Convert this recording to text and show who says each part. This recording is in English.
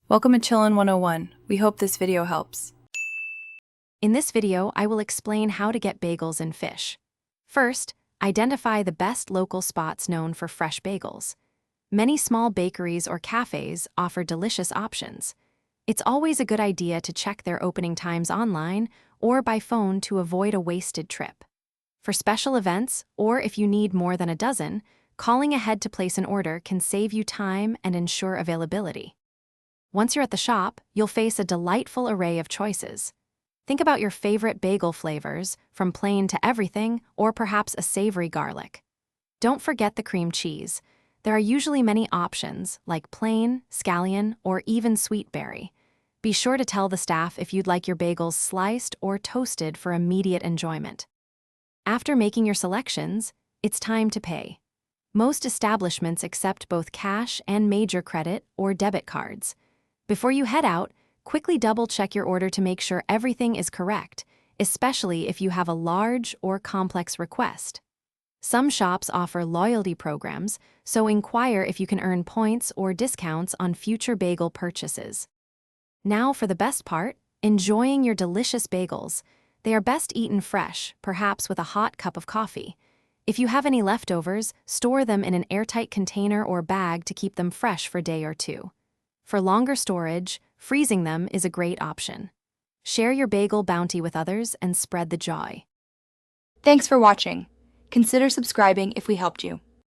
Speaker 1: Welcome to Chillin' 101. We hope this video helps.
Speaker 2: In this video, I will explain how to get bagels in Fisch. First, identify the best local spots known for fresh bagels. Many small bakeries or cafes offer delicious options. It's always a good idea to check their opening times online or by phone to avoid a wasted trip. For special events, or if you need more than a dozen, calling ahead to place an order can save you time and ensure availability. Once you're at the shop, you'll face a delightful array of choices. Think about your favorite bagel flavors, from plain to everything, or perhaps a savory garlic. Don't forget the cream cheese. There are usually many options, like plain, scallion, or even sweet berry. Be sure to tell the staff if you'd like your bagels sliced or toasted for immediate enjoyment. After making your selections, it's time to pay. Most establishments accept both cash and major credit or debit cards. Before you head out, quickly double-check your order to make sure everything is correct, especially if you have a large or complex request. Some shops offer loyalty programs, so inquire if you can earn points or discounts on future bagel purchases. Now for the best part, enjoying your delicious bagels. They are best eaten fresh, perhaps with a hot cup of coffee. If you have any leftovers, store them in an airtight container or bag to keep them fresh for a day or two. For longer storage, freezing them is a great option. Share your bagel bounty with others and spread the joy.
Speaker 3: Thanks for watching. Consider subscribing if we helped you.